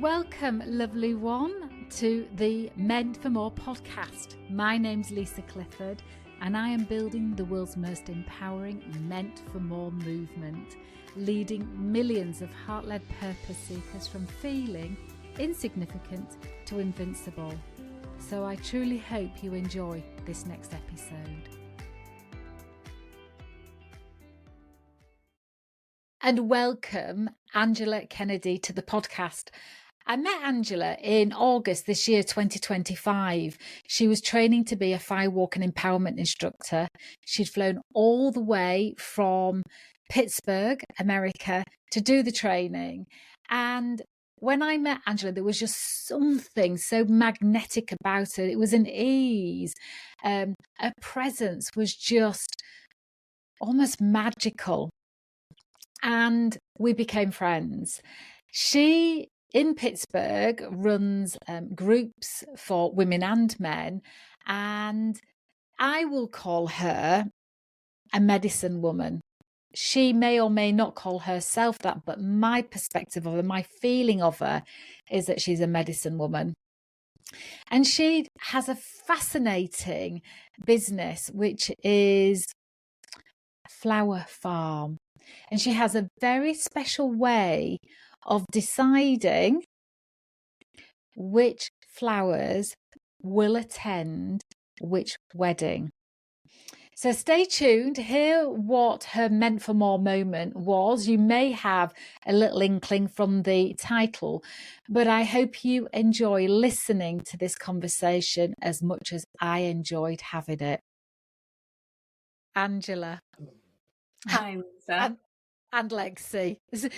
Welcome, lovely one, to the Meant for More podcast. My name's Lisa Clifford, and I am building the world's most empowering Meant for More movement, leading millions of heart-led purpose seekers from feeling insignificant to invincible. So I truly hope you enjoy this next episode. And welcome Angela Kennedy to the podcast. I met Angela in August this year, 2025. She was training to be a firewalk and empowerment instructor. She'd flown all the way from Pittsburgh, America, to do the training. And when I met Angela, there was just something so magnetic about her. It was an ease. Her presence was just almost magical. And we became friends. She, in Pittsburgh, runs groups for women and men. And I will call her a medicine woman. She may or may not call herself that, but my perspective of her, my feeling of her is that she's a medicine woman. And she has a fascinating business, which is a flower farm. And she has a very special way of deciding which flowers will attend which wedding. So stay tuned, hear what her Meant for More moment was. You may have a little inkling from the title, but I hope you enjoy listening to this conversation as much as I enjoyed having it. Angela. Hi, Lisa. And Lexi.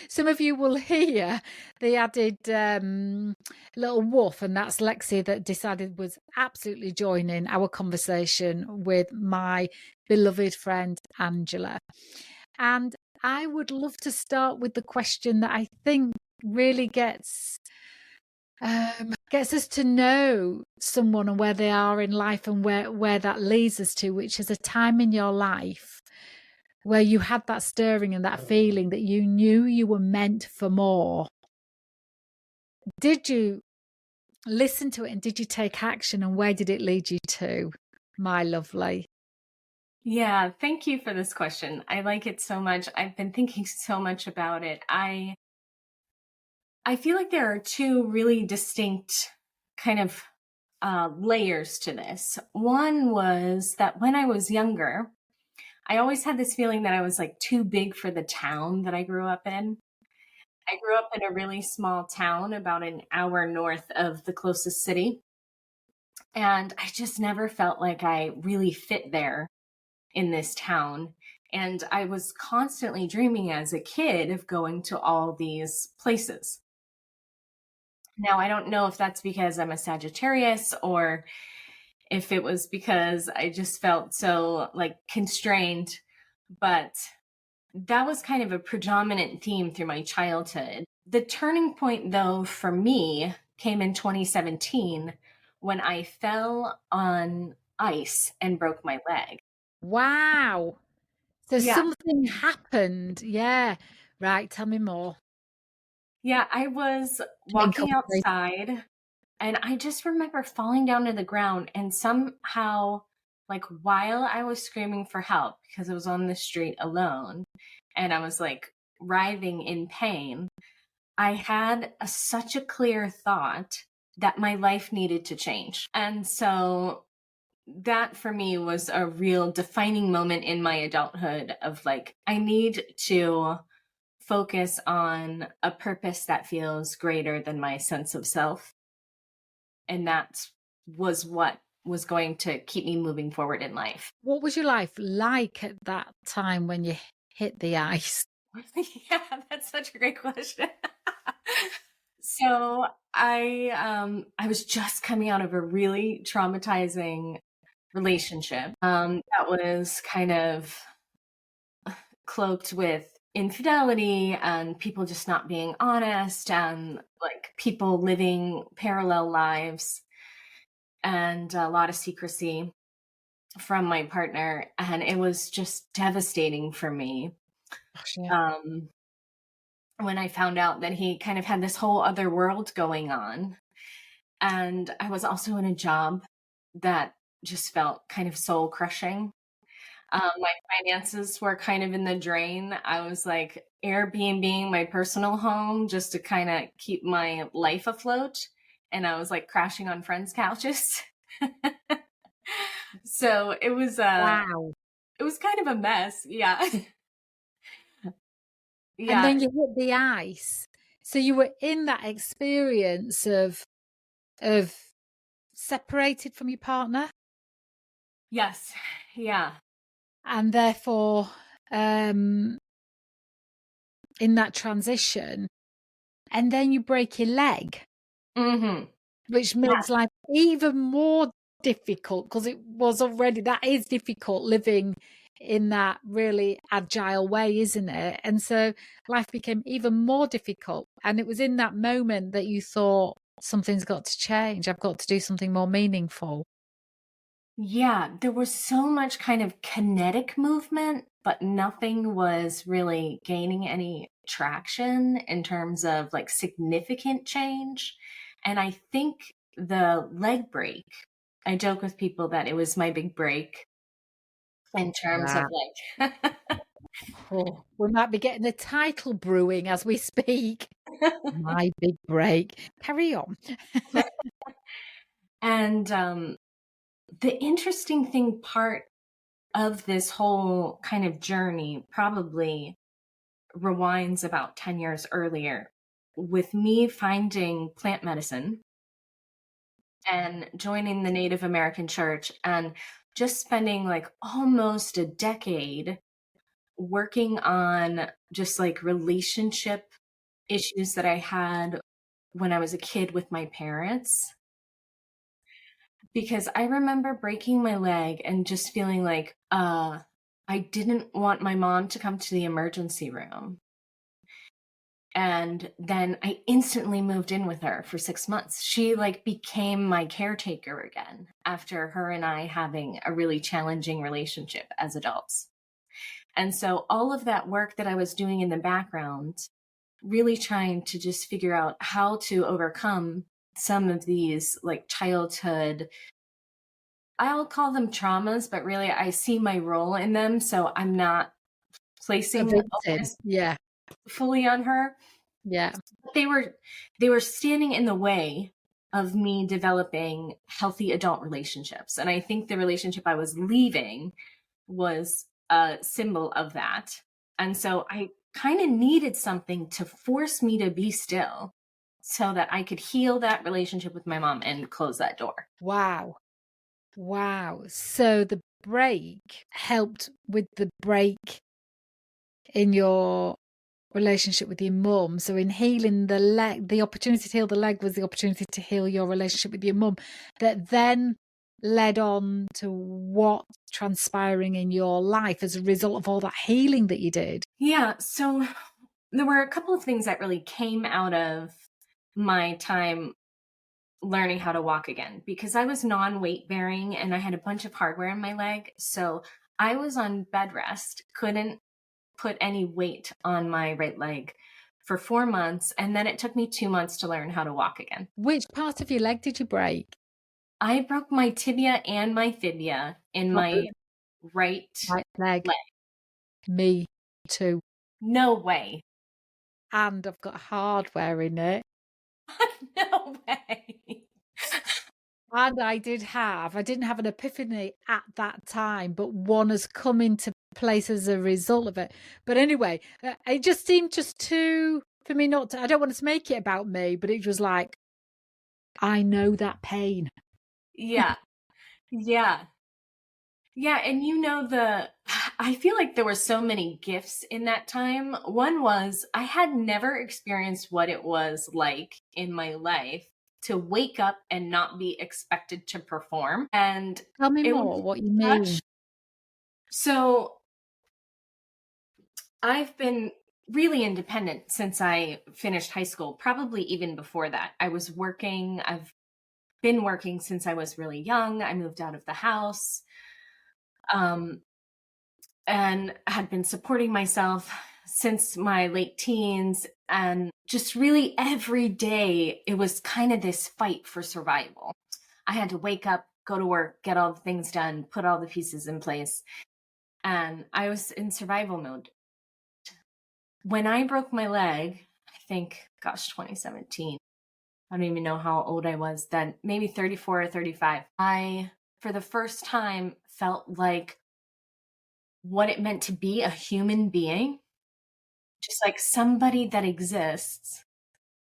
Some of you will hear the added little woof, and that's Lexi that decided was absolutely joining our conversation with my beloved friend Angela. And I would love to start with the question that I think really gets us to know someone and where they are in life and where that leads us to, which is a time in your life where you had that stirring and that feeling that you knew you were meant for more. Did you listen to it and did you take action, and where did it lead you to, my lovely? Yeah, thank you for this question. I like it so much. I've been thinking so much about it. I feel like there are two really distinct kind of layers to this. One was that when I was younger, I always had this feeling that I was like too big for the town that I grew up in. I grew up in a really small town about an hour north of the closest city. And I just never felt like I really fit there in this town. And I was constantly dreaming as a kid of going to all these places. Now, I don't know if that's because I'm a Sagittarius or if it was because I just felt so like constrained, but that was kind of a predominant theme through my childhood. The turning point, though, for me came in 2017 when I fell on ice and broke my leg. Wow. So Yeah. something happened. Yeah. Right. Tell me more. Yeah, I was walking outside and I just remember falling down to the ground, and somehow, like, while I was screaming for help because I was on the street alone and I was like writhing in pain, I had such a clear thought that my life needed to change. And so that for me was a real defining moment in my adulthood of like, I need to focus on a purpose that feels greater than my sense of self. And that was what was going to keep me moving forward in life. What was your life like at that time when you hit the ice? Yeah, that's such a great question. So I was just coming out of a really traumatizing relationship that was kind of cloaked with infidelity and people just not being honest and like people living parallel lives and a lot of secrecy from my partner, and it was just devastating for me. Gosh, yeah. when I found out that he kind of had this whole other world going on. And I was also in a job that just felt kind of soul crushing. My finances were kind of in the drain. I was like Airbnb my personal home just to kind of keep my life afloat. And I was like crashing on friends' couches. So Wow. it was kind of a mess. Yeah. And Yeah. then you hit the ice. So you were in that experience of separated from your partner, Yes. Yeah. and therefore in that transition, and then you break your leg, Mm-hmm. which Yeah. makes life even more difficult, because it was already, that is difficult living in that really agile way, isn't it? And so life became even more difficult. And it was in that moment that you thought, something's got to change. I've got to do something more meaningful. Yeah, there was so much kind of kinetic movement, but nothing was really gaining any traction in terms of like significant change. And I think the leg break, I joke with people that it was my big break in terms of Wow. like, Oh, we might be getting the title brewing as we speak. My big break. Carry on. and the interesting thing part of this whole kind of journey probably rewinds about 10 years earlier with me finding plant medicine and joining the Native American church and just spending like almost a decade working on just like relationship issues that I had when I was a kid with my parents. Because I remember breaking my leg and just feeling like I didn't want my mom to come to the emergency room. And then I instantly moved in with her for 6 months. She like became my caretaker again after her and I having a really challenging relationship as adults. And so all of that work that I was doing in the background, really trying to just figure out how to overcome some of these like childhood, I'll call them traumas, but really I see my role in them. So I'm not A placing the victim. onus Yeah. fully on her. Yeah. They were standing in the way of me developing healthy adult relationships. And I think the relationship I was leaving was a symbol of that. And so I kind of needed something to force me to be still so that I could heal that relationship with my mom and close that door. Wow. Wow. So the break helped with the break in your relationship with your mum. So in healing the leg, the opportunity to heal the leg was the opportunity to heal your relationship with your mum, that then led on to what transpiring in your life as a result of all that healing that you did. Yeah. So there were a couple of things that really came out of my time learning how to walk again because I was non-weight bearing and I had a bunch of hardware in my leg. So I was on bed rest, couldn't put any weight on my right leg for 4 months. And then it took me 2 months to learn how to walk again. Which part of your leg did you break? I broke my tibia and my fibia in my right Right leg. leg. Me too. No way. And I've got hardware in it. No way. And I didn't have an epiphany at that time, but one has come into place as a result of it. But anyway, it just seemed just too, for me not to, I don't want to make it about me, but it was like, I know that pain. Yeah. Yeah. Yeah, and I feel like there were so many gifts in that time. One was I had never experienced what it was like in my life to wake up and not be expected to perform. And Tell me it more was what you mean. such, so I've been really independent since I finished high school, probably even before that. I've been working since I was really young. I moved out of the house. Um, and had been supporting myself since my late teens. And just really every day, it was kind of this fight for survival. I had to wake up, go to work, get all the things done, put all the pieces in place. And I was in survival mode. When I broke my leg, I think, 2017, I don't even know how old I was then, maybe 34 or 35. I, for the first time, felt like what it meant to be a human being, just like somebody that exists.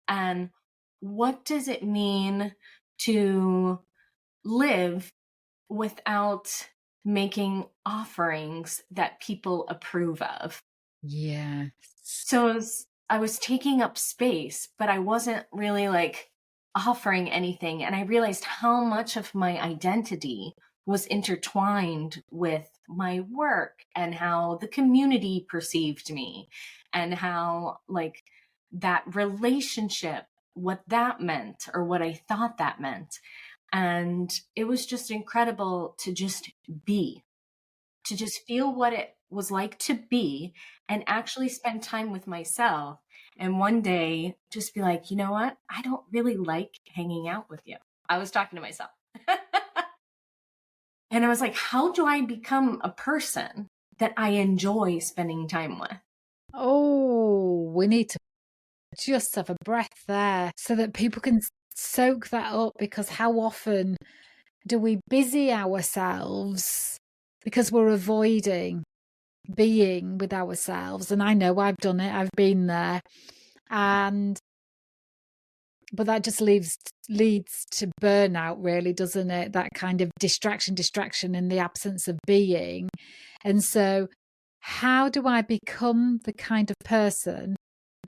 And what does it mean to live without making offerings that people approve of? Yes. So I was taking up space, but I wasn't really like offering anything. And I realized how much of my identity was intertwined with my work and how the community perceived me and how like that relationship, what that meant or what I thought that meant. And it was just incredible to just be, to just feel what it was like to be and actually spend time with myself. And one day just be like, you know what? I don't really like hanging out with you. I was talking to myself. And I was like, how do I become a person that I enjoy spending time with? Oh, we need to just have a breath there so that people can soak that up, because how often do we busy ourselves because we're avoiding being with ourselves? And I know I've done it, I've been there. But that just leads to burnout, really, doesn't it? That kind of distraction in the absence of being. And so how do I become the kind of person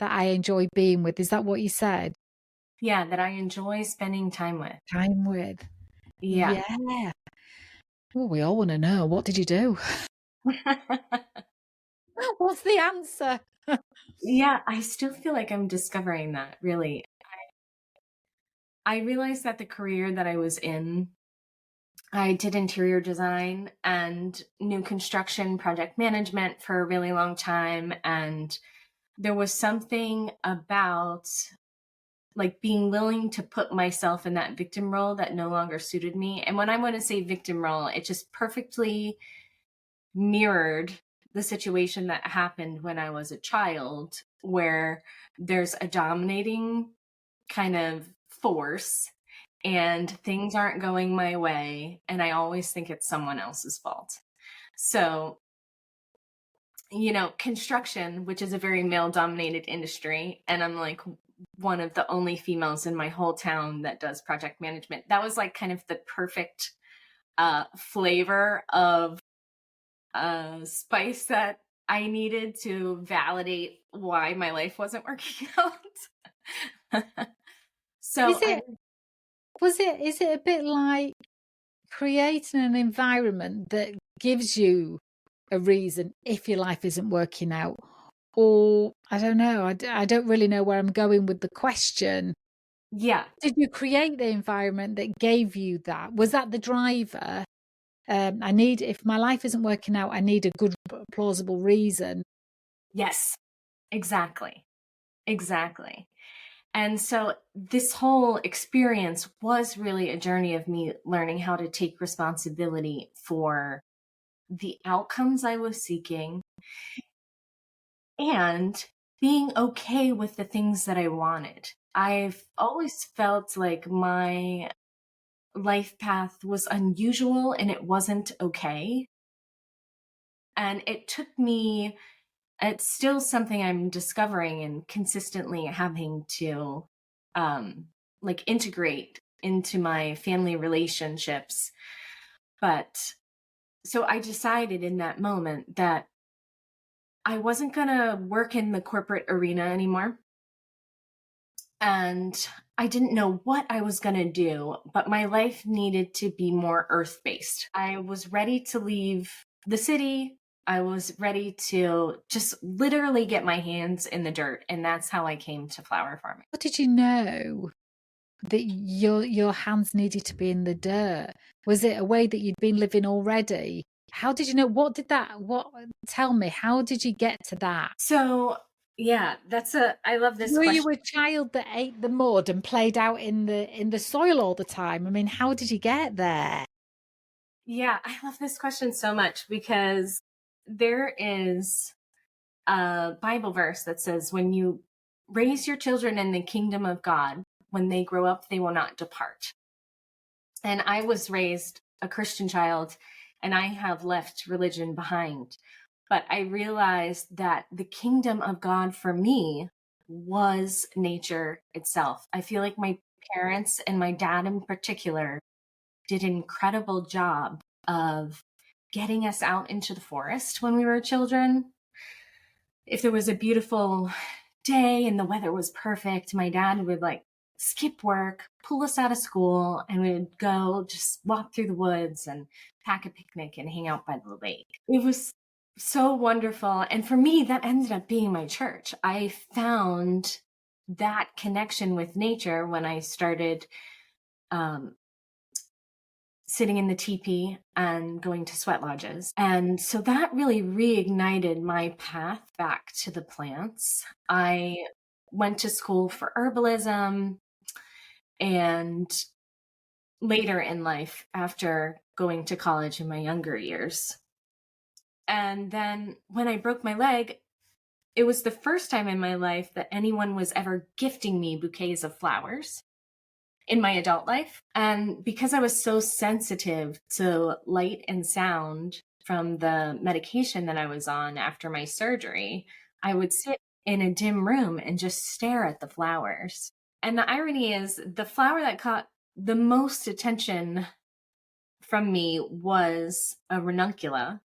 that I enjoy being with? Is that what you said? Yeah, that I enjoy spending time with. Time with. Yeah. Yeah. Well, we all want to know. What did you do? What's the answer? Yeah, I still feel like I'm discovering that, really. I realized that the career that I was in, I did interior design and new construction project management for a really long time. And there was something about like being willing to put myself in that victim role that no longer suited me. And when I want to say victim role, it just perfectly mirrored the situation that happened when I was a child, where there's a dominating kind of force and things aren't going my way. And I always think it's someone else's fault. So, you know, construction, which is a very male dominated industry, and I'm like one of the only females in my whole town that does project management. That was like kind of the perfect flavor of spice that I needed to validate why my life wasn't working out. Is So it, is it a bit like creating an environment that gives you a reason if your life isn't working out? Or I don't know, I don't really know where I'm going with the question. yeah, Did you create the environment that gave you that? Was that the driver? If my life isn't working out, I need a good, plausible reason. yes, exactly. Exactly. And so this whole experience was really a journey of me learning how to take responsibility for the outcomes I was seeking and being okay with the things that I wanted. I've always felt like my life path was unusual and it wasn't okay. And it took me, it's still something I'm discovering and consistently having to like integrate into my family relationships. But so I decided in that moment that I wasn't going to work in the corporate arena anymore. And I didn't know what I was going to do, but my life needed to be more earth based. I was ready to leave the city. I was ready to just literally get my hands in the dirt. And that's how I came to flower farming. What did you know that your hands needed to be in the dirt? Was it a way that you'd been living already? How did you know? What tell me, how did you get to that? So Yeah, I love this Were you question. a child that ate the mud and played out in the soil all the time? I mean, how did you get there? Yeah, I love this question so much because there is a Bible verse that says, when you raise your children in the kingdom of God, when they grow up, they will not depart. And I was raised a Christian child, and I have left religion behind. But I realized that the kingdom of God for me was nature itself. I feel like my parents, and my dad in particular, did an incredible job of getting us out into the forest when we were children. If there was a beautiful day and the weather was perfect, my dad would like skip work, pull us out of school, and we would go just walk through the woods and pack a picnic and hang out by the lake. It was so wonderful. And for me, that ended up being my church. I found that connection with nature when I started um, sitting in the teepee and going to sweat lodges. And so that really reignited my path back to the plants. I went to school for herbalism, and later in life, after going to college in my younger years. And then when I broke my leg, it was the first time in my life that anyone was ever gifting me bouquets of flowers in my adult life. And because I was so sensitive to light and sound from the medication that I was on after my surgery, I would sit in a dim room and just stare at the flowers. And the irony is, the flower that caught the most attention from me was a ranuncula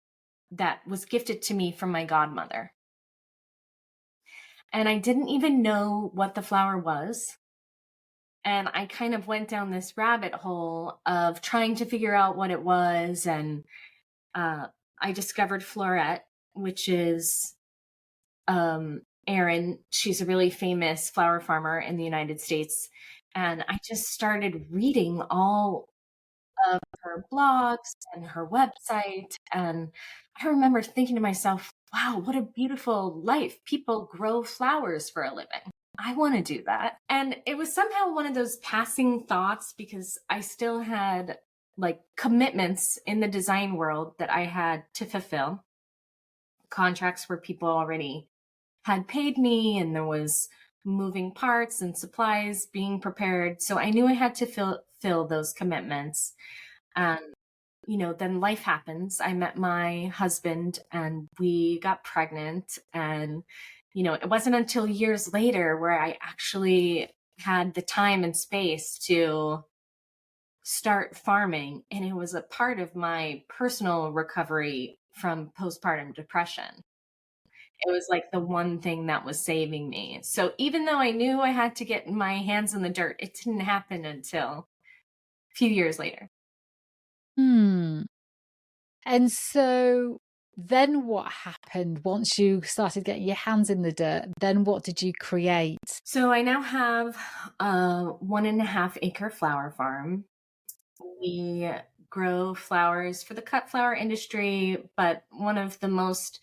that was gifted to me from my godmother. And I didn't even know what the flower was. And I kind of went down this rabbit hole of trying to figure out what it was. And I discovered Florette, which is Erin. She's a really famous flower farmer in the United States. And I just started reading all of her blogs and her website. And I remember thinking to myself, wow, what a beautiful life. People grow flowers for a living. I want to do that. And it was somehow one of those passing thoughts because I still had like commitments in the design world that I had to fulfill, contracts where people already had paid me, and there was moving parts and supplies being prepared. So I knew I had to fill those commitments. And then life happens. I met my husband and we got pregnant. And, it wasn't until years later where I actually had the time and space to start farming. And it was a part of my personal recovery from postpartum depression. It was like the one thing that was saving me. So even though I knew I had to get my hands in the dirt, it didn't happen until a few years later. Hmm. And so then what happened once you started getting your hands in the dirt? Then what did you create? So I now have a 1.5 acre flower farm. We grow flowers for the cut flower industry, but one of the most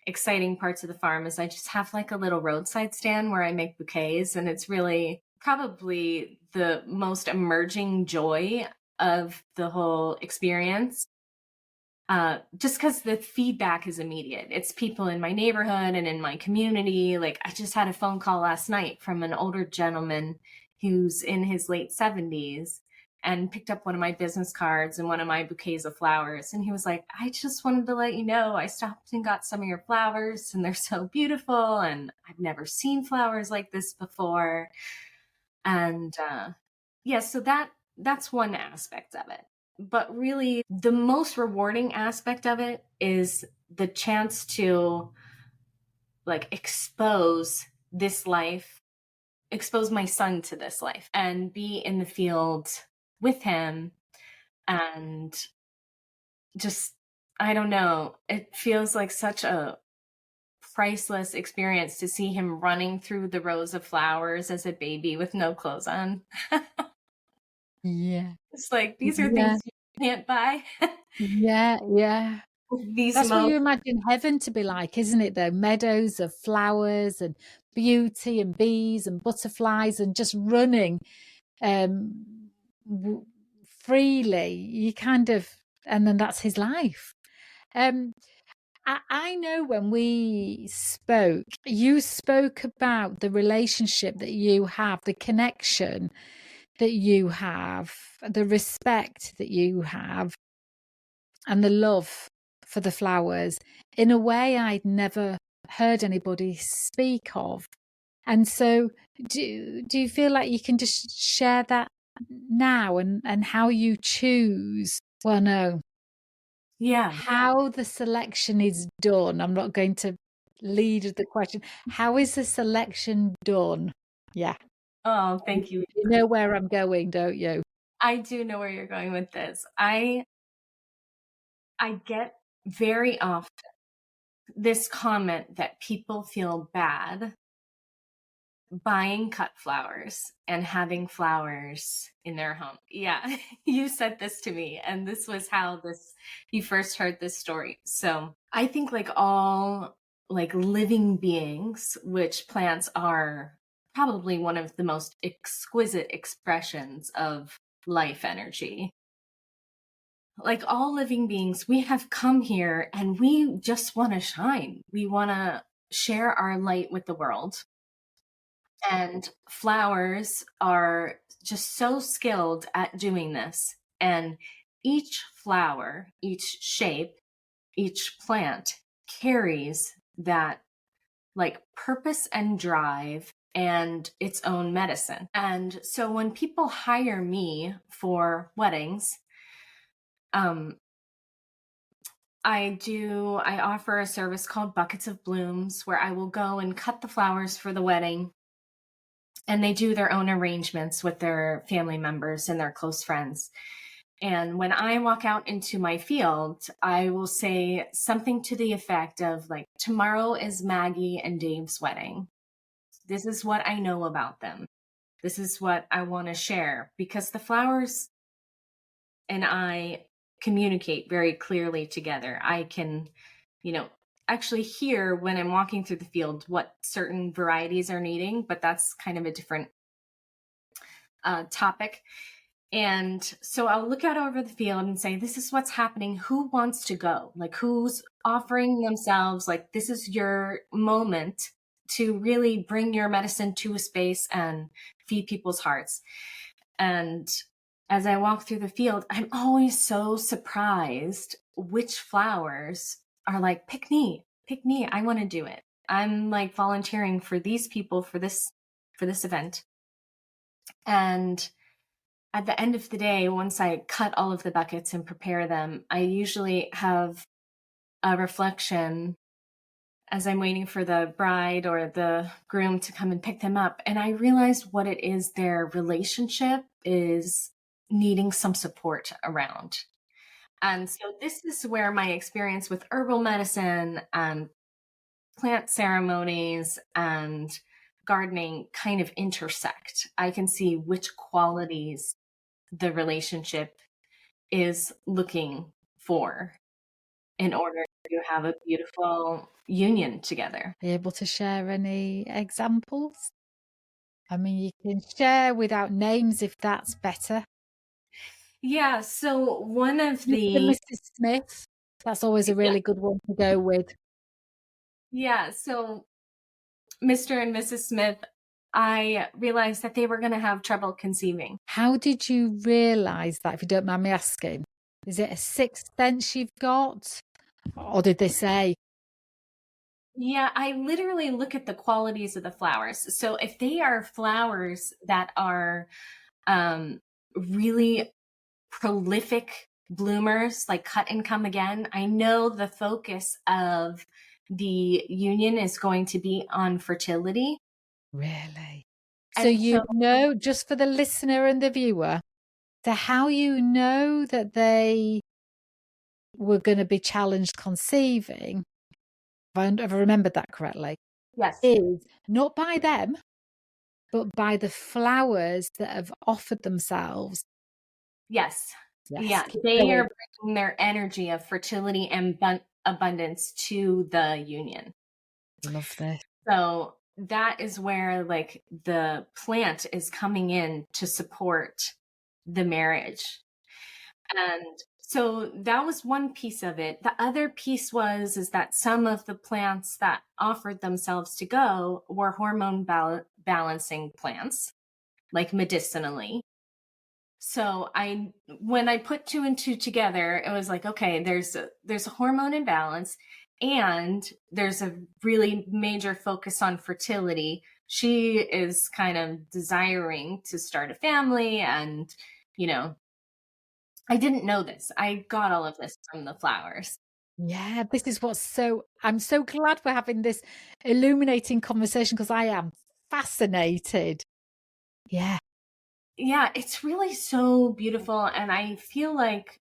exciting parts of the farm is I just have like a little roadside stand where I make bouquets, and it's really probably the most emerging joy of the whole experience. Just because the feedback is immediate. It's people in my neighborhood and in my community. Like, I just had a phone call last night from an older gentleman who's in his late 70s and picked up one of my business cards and one of my bouquets of flowers. And he was like, I just wanted to let you know I stopped and got some of your flowers, and they're so beautiful. And I've never seen flowers like this before. And yeah, so that's one aspect of it. But really, the most rewarding aspect of it is the chance to like expose this life, expose my son to this life, and be in the field with him. And just, I don't know, it feels like such a priceless experience to see him running through the rows of flowers as a baby with no clothes on. Yeah. It's like, these are Yeah. things you can't buy. Yeah. Yeah. these That's what moments. you imagine heaven to be like, isn't it, though? Meadows of flowers and beauty and bees and butterflies and just running um, freely. You kind of, and then that's his life. Um, I know when we spoke, you spoke about the relationship that you have, the connection that you have, the respect that you have, and the love for the flowers in a way I'd never heard anybody speak of. And so, do you feel like you can just share that now and how you choose? Well, no, Yeah. how the selection is done. I'm not going to lead with the question. How is the selection done? Yeah, Oh, thank you. you know where I'm going, don't you? I do know where you're going with this. I get very often this comment that people feel bad buying cut flowers and having flowers in their home. Yeah, you said this to me, and this was how this you first heard this story. So I think like all like living beings, which plants are probably one of the most exquisite expressions of life energy. Like all living beings, we have come here and we just want to shine. We want to share our light with the world. And flowers are just so skilled at doing this. And each flower, each shape, each plant carries that like purpose and drive and its own medicine. And so when people hire me for weddings, um, I offer a service called Buckets of Blooms where I will go and cut the flowers for the wedding, and they do their own arrangements with their family members and their close friends. And when I walk out into my field, I will say something to the effect of like, tomorrow is Maggie and Dave's wedding. This is what I know about them. This is what I want to share, because the flowers and I communicate very clearly together. I can, you know, actually hear when I'm walking through the field what certain varieties are needing, but that's kind of a different topic. And so I'll look out over the field and say, this is what's happening. Who wants to go? Like, who's offering themselves? Like, this is your moment to really bring your medicine to a space and feed people's hearts. And as I walk through the field, I'm always so surprised which flowers are like, pick me, I want to do it. I'm like volunteering for these people for this event. And at the end of the day, once I cut all of the buckets and prepare them, I usually have a reflection as I'm waiting for the bride or the groom to come and pick them up. And I realized what it is their relationship is needing some support around. And so this is where my experience with herbal medicine and plant ceremonies and gardening kind of intersect. I can see which qualities the relationship is looking for in order to have a beautiful union together. Are you able to share any examples? I mean, you can share without names if that's better. Yeah, so one of Mr. and the Mrs. Smith, that's always a yeah, really good one to go with. yeah, so Mr. and Mrs. Smith, I realized that they were going to have trouble conceiving. How did you realize that, if you don't mind me asking? Is it a sixth sense you've got? Or did they say? Yeah, I literally look at the qualities of the flowers. So if they are flowers that are really prolific bloomers, like cut and come again, I know the focus of the union is going to be on fertility. Really? So And you so, know, just for the listener and the viewer, so how you know that they were going to be challenged conceiving, if I remembered that correctly, yes, is not by them, but by the flowers that have offered themselves. yes. Yes, Yeah, keep they going. are bringing their energy of fertility and abundance to the union. Love this. So that is where like the plant is coming in to support the marriage. And so that was one piece of it. The other piece was is that some of the plants that offered themselves to go were hormone balancing plants, like medicinally. So when I put two and two together, it was like, okay, there's a hormone imbalance and there's a really major focus on fertility. She is kind of desiring to start a family, and you know, I didn't know this. I got all of this from the flowers. Yeah, this is I'm so glad we're having this illuminating conversation because I am fascinated. Yeah. Yeah, it's really so beautiful, and I feel like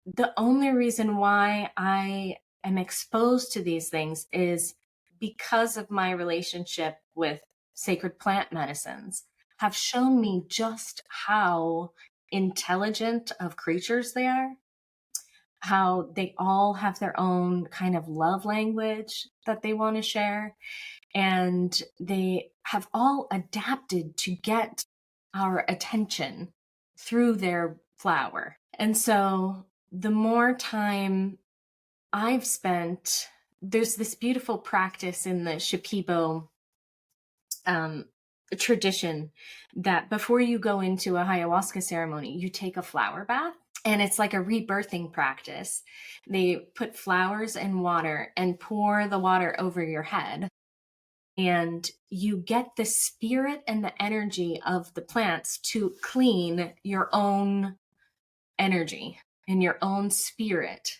the only reason why I am exposed to these things is because of my relationship with sacred plant medicines have shown me just how intelligent of creatures they are, how they all have their own kind of love language that they want to share, and they have all adapted to get our attention through their flower. And so the more time I've spent, there's this beautiful practice in the Shipibo um, tradition that before you go into a ayahuasca ceremony, you take a flower bath. And it's like a rebirthing practice. They put flowers in water and pour the water over your head. And you get the spirit and the energy of the plants to clean your own energy and your own spirit.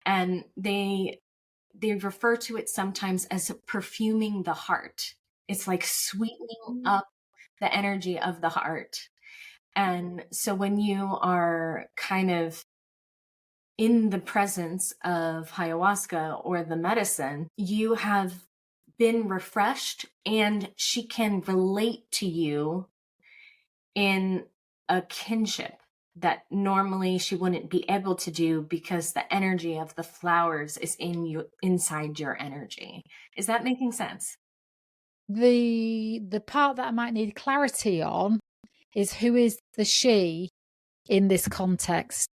And they refer to it sometimes as perfuming the heart. It's like sweetening up the energy of the heart. And so when you are kind of in the presence of ayahuasca or the medicine, you have been refreshed and she can relate to you in a kinship that normally she wouldn't be able to do because the energy of the flowers is in you inside your energy. Is that making sense? The part that I might need clarity on is who is the she in this context?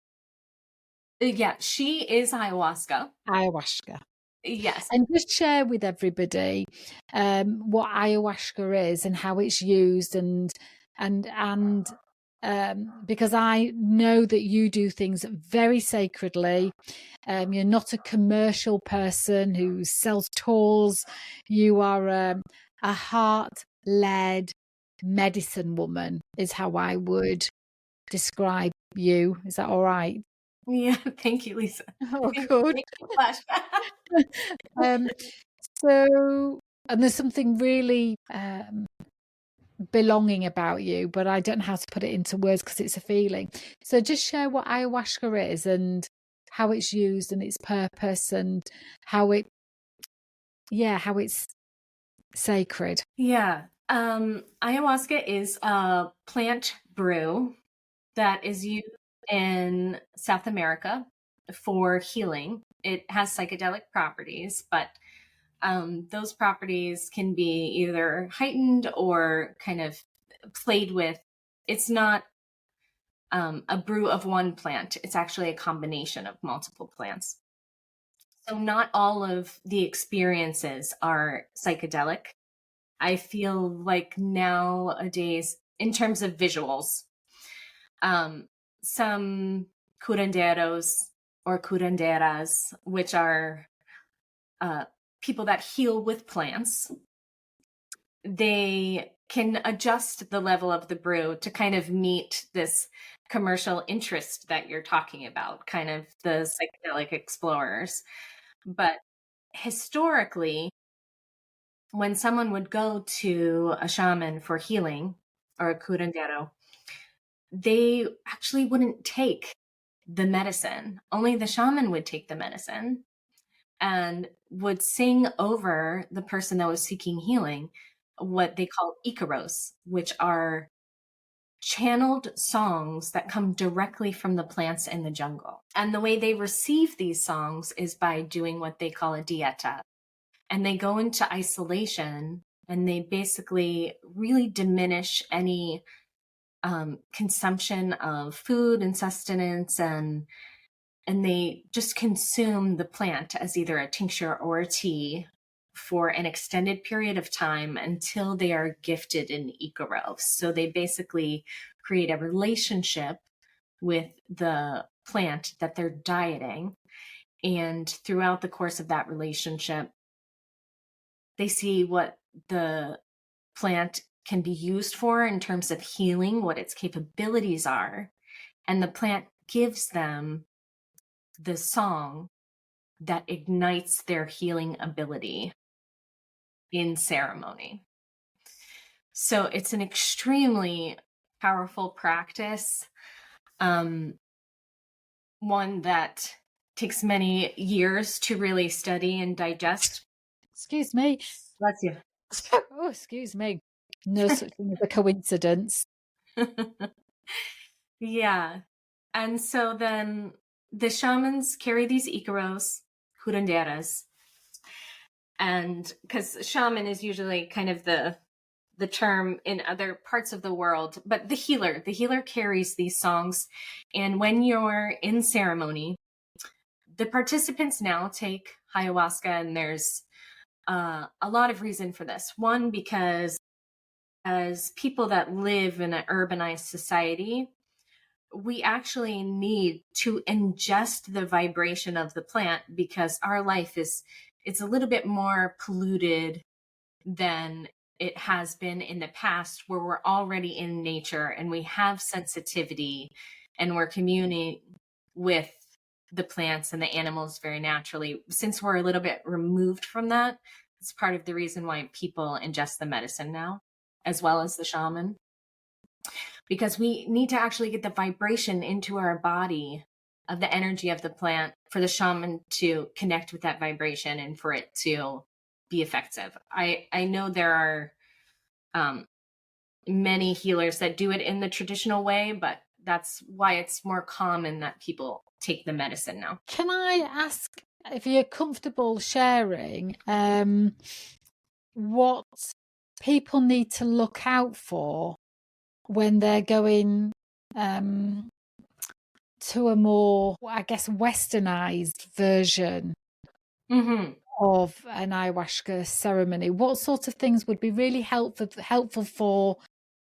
Yeah, she is ayahuasca. Ayahuasca. Yes. And just share with everybody what ayahuasca is and how it's used, and because I know that you do things very sacredly. You're not a commercial person who sells tours. You are a heart-led medicine woman, is how I would describe you. Is that all right? Yeah, thank you, Lisa. Oh, Thank good. you so much. Um, so, and there's something really belonging about you, but I don't know how to put it into words because it's a feeling. So, just share what ayahuasca is and how it's used and its purpose and how it, yeah, how it's sacred. Yeah. Ayahuasca is a plant brew that is used in South America for healing. It has psychedelic properties, but those properties can be either heightened or kind of played with. It's not a brew of one plant, it's actually a combination of multiple plants. So, not all of the experiences are psychedelic. I feel like nowadays, in terms of visuals, um, some curanderos or curanderas, which are uh, people that heal with plants, they can adjust the level of the brew to kind of meet this commercial interest that you're talking about, kind of the psychedelic explorers. But historically, when someone would go to a shaman for healing or a curandero, they actually wouldn't take the medicine. Only the shaman would take the medicine and would sing over the person that was seeking healing what they call icaros, which are channeled songs that come directly from the plants in the jungle. And the way they receive these songs is by doing what they call a dieta. And they go into isolation and they basically really diminish any consumption of food and sustenance, and they just consume the plant as either a tincture or a tea for an extended period of time until they are gifted in Ikaros. So they basically create a relationship with the plant that they're dieting. And throughout the course of that relationship, they see what the plant can be used for in terms of healing, what its capabilities are. And the plant gives them the song that ignites their healing ability in ceremony. So it's an extremely powerful practice, one that takes many years to really study and digest. Excuse me. Bless you. Oh, excuse me. No such thing as a coincidence. Yeah. And so then the shamans carry these Ikaros, curanderas, and because shaman is usually kind of the term in other parts of the world, but the healer carries these songs. And when you're in ceremony, the participants now take ayahuasca, and there's a lot of reason for this. One, because as people that live in an urbanized society, we actually need to ingest the vibration of the plant because our life it's a little bit more polluted than it has been in the past, where we're already in nature and we have sensitivity and we're communing with the plants and the animals very naturally. Since we're a little bit removed from that, it's part of the reason why people ingest the medicine now, as well as the shaman, because we need to actually get the vibration into our body of the energy of the plant for the shaman to connect with that vibration and for it to be effective. I know there are many healers that do it in the traditional way, but that's why it's more common that people take the medicine now. Can I ask if you're comfortable sharing what people need to look out for when they're going to a more, I guess, westernized version of an ayahuasca ceremony? What sort of things would be really helpful for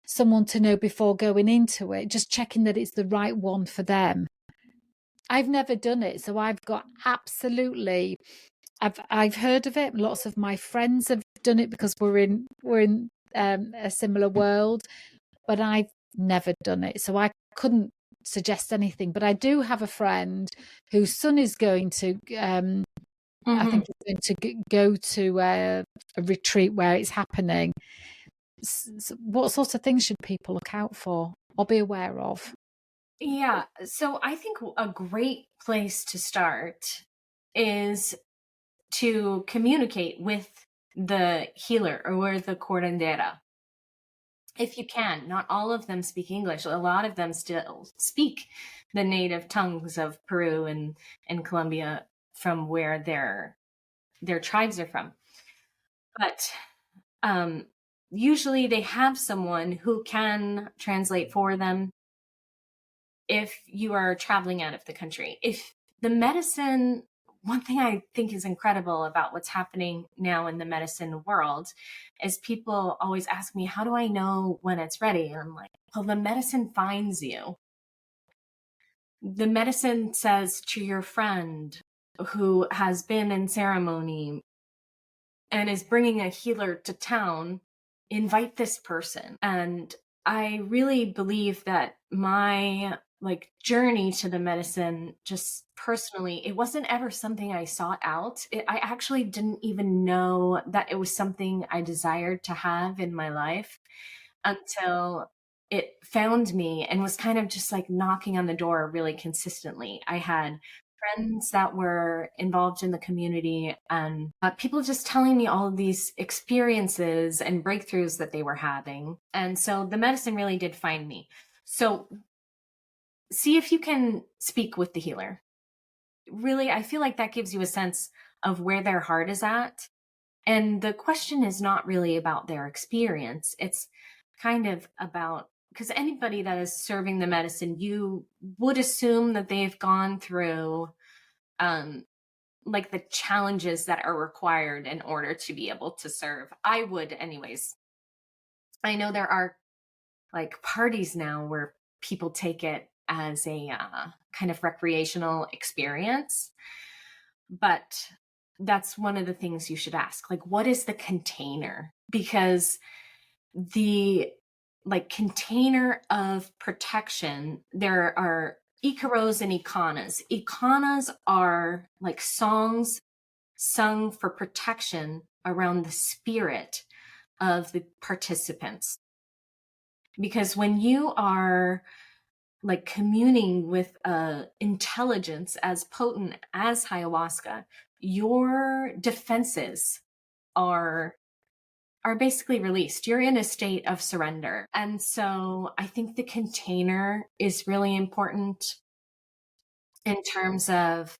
someone to know before going into it, just checking that it's the right one for them? I've never done it, so I've got absolutely, I've heard of it. Lots of my friends have done it because we're in a similar world, but I've never done it, so I couldn't suggest anything. But I do have a friend whose son is going to I think he's going to go to a retreat where it's happening. So what sort of things should people look out for or be aware of? Yeah, so I think a great place to start is to communicate with the healer or the curandera. If you can. Not all of them speak English. A lot of them still speak the native tongues of Peru and Colombia, from where their tribes are from. But usually they have someone who can translate for them if you are traveling out of the country. If the medicine, one thing I think is incredible about what's happening now in the medicine world is people always ask me, how do I know when it's ready? And I'm like, well, the medicine finds you. The medicine says to your friend who has been in ceremony and is bringing a healer to town, invite this person. And I really believe that my journey to the medicine, just personally, it wasn't ever something I sought out. I actually didn't even know that it was something I desired to have in my life until it found me and was kind of just knocking on the door really consistently. I had friends that were involved in the community and people just telling me all of these experiences and breakthroughs that they were having. And so the medicine really did find me. So see if you can speak with the healer. Really, I feel like that gives you a sense of where their heart is at. And the question is not really about their experience. It's kind of about, because anybody that is serving the medicine, you would assume that they've gone through um, like the challenges that are required in order to be able to serve. I would, anyways. I know there are like parties now where people take it as a kind of recreational experience, but that's one of the things you should ask. Like, what is the container? Because the like container of protection, there are ikaros and ikanas. Ikanas are like songs sung for protection around the spirit of the participants. Because when you are like communing with intelligence as potent as ayahuasca, your defenses are basically released. You're in a state of surrender. And so I think the container is really important in terms of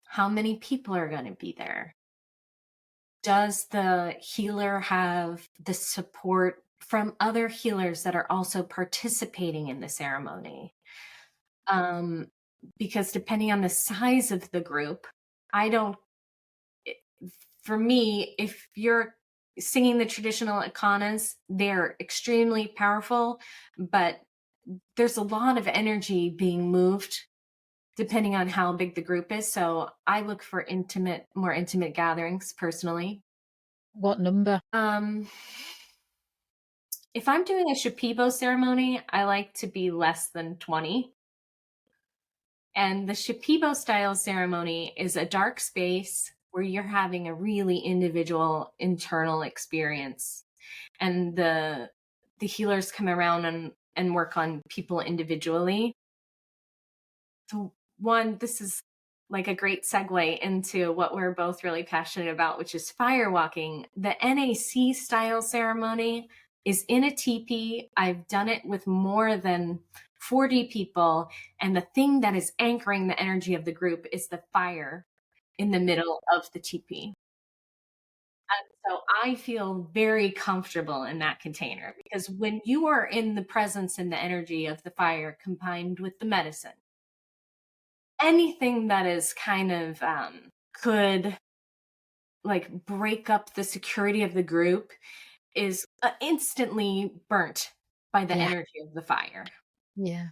how many people are going to be there. Does the healer have the support from other healers that are also participating in the ceremony? Because depending on the size of the group, for me, if you're singing the traditional ikanas, they're extremely powerful, but there's a lot of energy being moved depending on how big the group is. So I look for more intimate gatherings personally. What number? If I'm doing a Shipibo ceremony, I like to be less than 20. And the Shipibo style ceremony is a dark space where you're having a really individual internal experience. And the healers come around and work on people individually. So this is like a great segue into what we're both really passionate about, which is fire walking. The NAC style ceremony is in a teepee. I've done it with more than 40 people. And the thing that is anchoring the energy of the group is the fire in the middle of the teepee. And so I feel very comfortable in that container because when you are in the presence and the energy of the fire combined with the medicine, anything that is kind of could like break up the security of the group is instantly burnt by the energy of the fire. Yeah.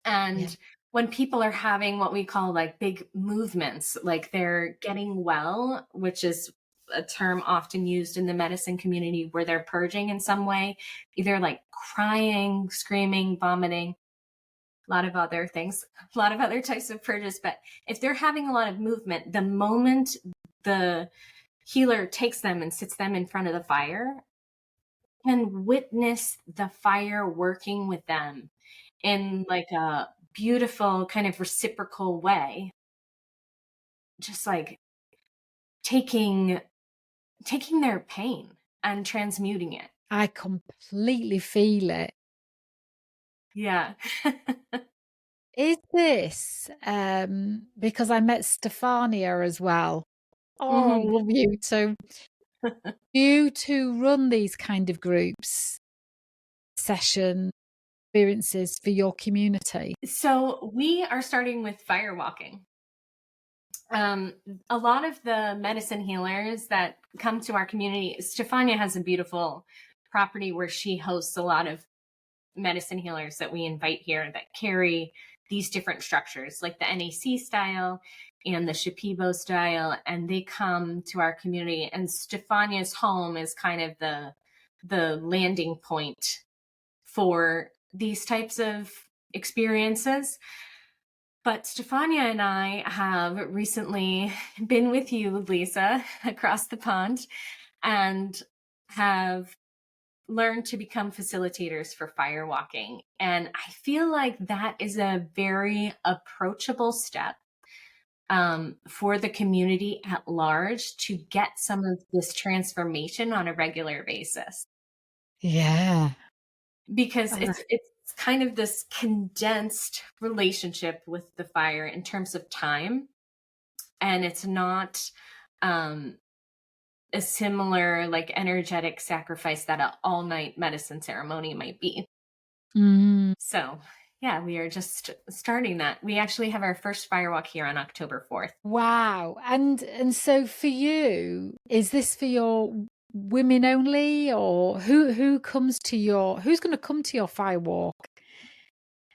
And when people are having what we call like big movements, like they're getting well, which is a term often used in the medicine community where they're purging in some way, either like crying, screaming, vomiting, a lot of other things, a lot of other types of purges. But if they're having a lot of movement, the moment the healer takes them and sits them in front of the fire, can witness the fire working with them in like a beautiful kind of reciprocal way, just like taking their pain and transmuting it. I completely feel it. Yeah. Is this because I met Stefania as well? Oh, Mm-hmm. love you too. You two run these kind of groups, session experiences for your community? So we are starting with fire walking. A lot of the medicine healers that come to our community, Stefania has a beautiful property where she hosts a lot of medicine healers that we invite here that carry these different structures, like the NAC style and the Shipibo style, and they come to our community. And Stefania's home is kind of the landing point for these types of experiences. But Stefania and I have recently been with you, Lisa, across the pond, and have learned to become facilitators for fire walking. And I feel like that is a very approachable step for the community at large to get some of this transformation on a regular basis. Yeah. Because it's kind of this condensed relationship with the fire in terms of time. And it's not um, a similar, like, energetic sacrifice that an all night medicine ceremony might be. Mm. So, yeah, we are just starting that. We actually have our first firewalk here on October 4th. Wow. And so for you, is this for your women only, or who comes to your who's going to come to your firewalk?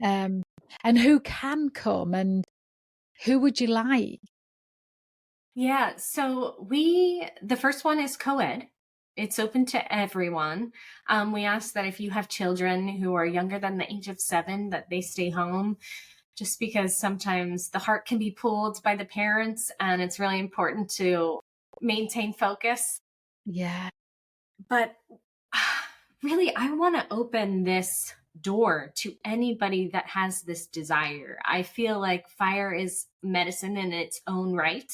Um, and who can come, and who would you like? Yeah, so the first one is co-ed. It's open to everyone. We ask that if you have children who are younger than the age of 7, that they stay home, just because sometimes the heart can be pulled by the parents, and it's really important to maintain focus. Yeah. But really, I want to open this door to anybody that has this desire. I feel like fire is medicine in its own right.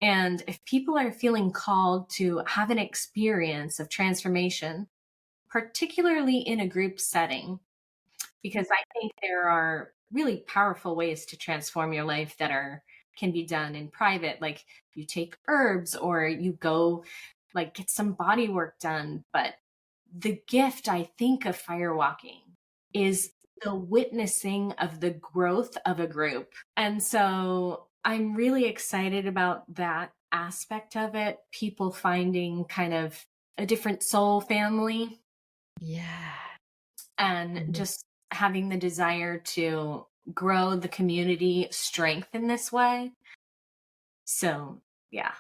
And if people are feeling called to have an experience of transformation, particularly in a group setting, because I think there are really powerful ways to transform your life that can be done in private, like you take herbs or you go like get some body work done. But the gift, I think, of firewalking is the witnessing of the growth of a group. And so I'm really excited about that aspect of it, people finding kind of a different soul family Yeah. and just having the desire to grow the community strength in this way. So, yeah,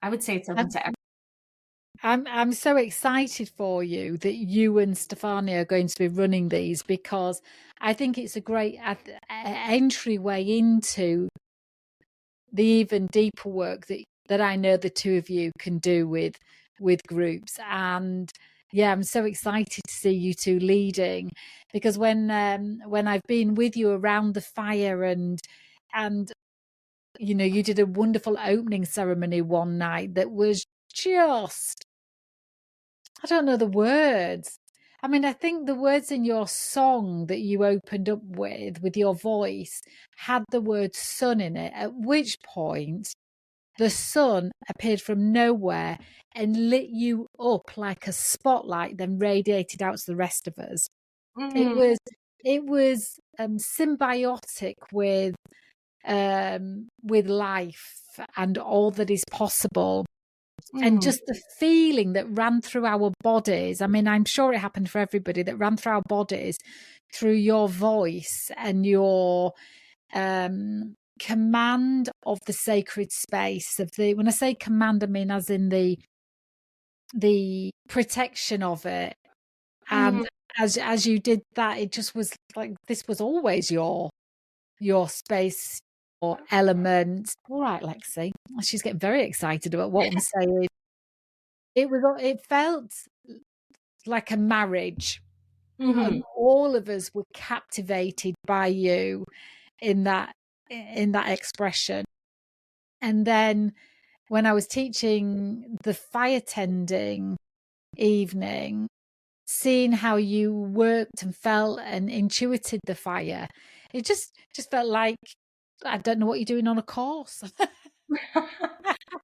I would say it's open to everyone. I'm so excited for you that you and Stefania are going to be running these, because I think it's a great entryway into the even deeper work that I know the two of you can do with groups. And yeah, I'm so excited to see you two leading, because when I've been with you around the fire, and you did a wonderful opening ceremony one night that was just, I don't know the words. I mean, I think the words in your song that you opened up with your voice, had the word sun in it, at which point the sun appeared from nowhere and lit you up like a spotlight, then radiated out to the rest of us. It Mm, was it was symbiotic with life and all that is possible, and mm, just the feeling that ran through our bodies. I mean, I'm sure it happened for everybody, that ran through our bodies through your voice and your command of the sacred space of the, when I say command, I mean as in the protection of it. mm. And as you did that, it just was like this was always your space or element. All right, Lexi, she's getting very excited about what I'm saying. It felt like a marriage, Mhm. and all of us were captivated by you in that expression. And then when I was teaching the fire tending evening, seeing how you worked and felt and intuited the fire, it just felt like, I don't know what you're doing on a course.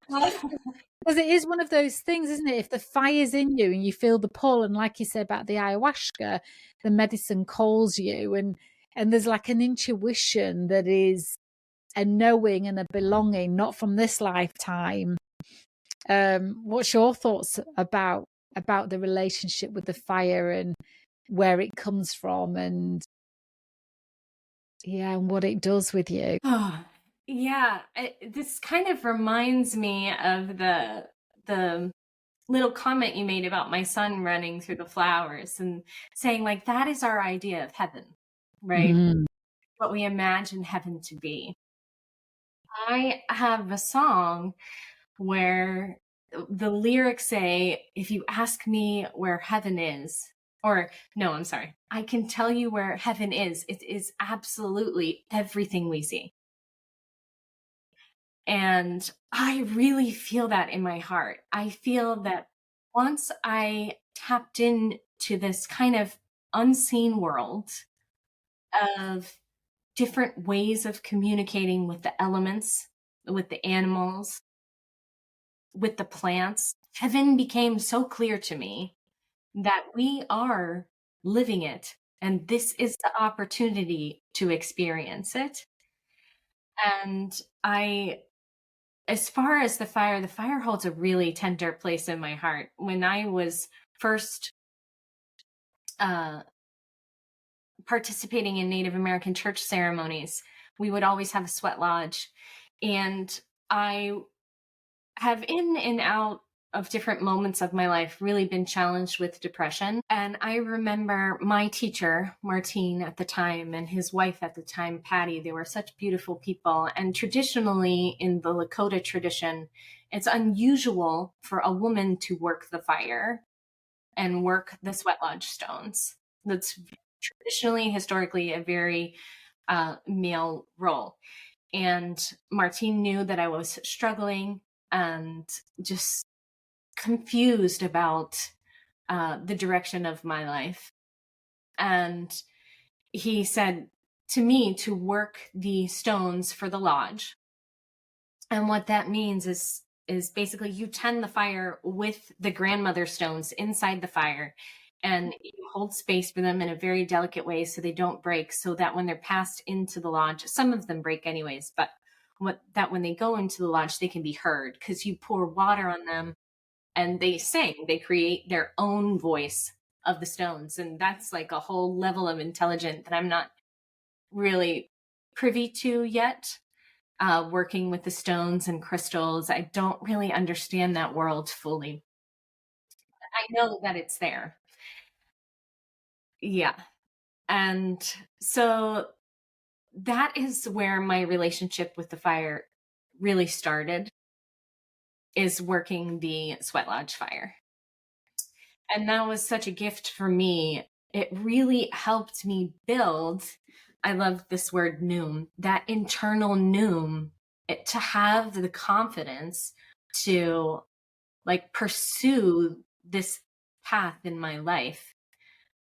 Because it is one of those things, isn't it? If the fire's in you and you feel the pull, and like you said about the ayahuasca, the medicine calls you, and there's like an intuition that is a knowing and a belonging, not from this lifetime. What's your thoughts about the relationship with the fire, and where it comes from, and yeah, and what it does with you? Oh, yeah. This kind of reminds me of the little comment you made about my son running through the flowers and saying, like, that is our idea of heaven, right? Mm. What we imagine heaven to be. I have a song where the lyrics say, if you ask me where heaven is, or no, I'm sorry, I can tell you where heaven is. It is absolutely everything we see. And I really feel that in my heart. I feel that once I tapped into this kind of unseen world, of different ways of communicating with the elements, with the animals, with the plants. Heaven became so clear to me that we are living it, and this is the opportunity to experience it. And as far as the fire holds a really tender place in my heart. When I was first uh, participating in Native American church ceremonies, we would always have a sweat lodge. And I have, in and out of different moments of my life, really been challenged with depression. And I remember my teacher, Martine, at the time, and his wife at the time, Patty. They were such beautiful people. And traditionally, in the Lakota tradition, it's unusual for a woman to work the fire and work the sweat lodge stones. That's traditionally, historically, a very male role. And Martine knew that I was struggling and just confused about the direction of my life. And he said to me to work the stones for the lodge. And what that means is basically you tend the fire with the grandmother stones inside the fire, and you hold space for them in a very delicate way so they don't break, so that when they're passed into the lodge, some of them break anyways, but when they go into the lodge, they can be heard because you pour water on them and they sing, they create their own voice of the stones. And that's like a whole level of intelligence that I'm not really privy to yet. Working with the stones and crystals, I don't really understand that world fully. I know that it's there. Yeah. And so that is where my relationship with the fire really started, is working the sweat lodge fire. And that was such a gift for me. It really helped me build, I love this word noom, that internal noom, to have the confidence to like pursue this path in my life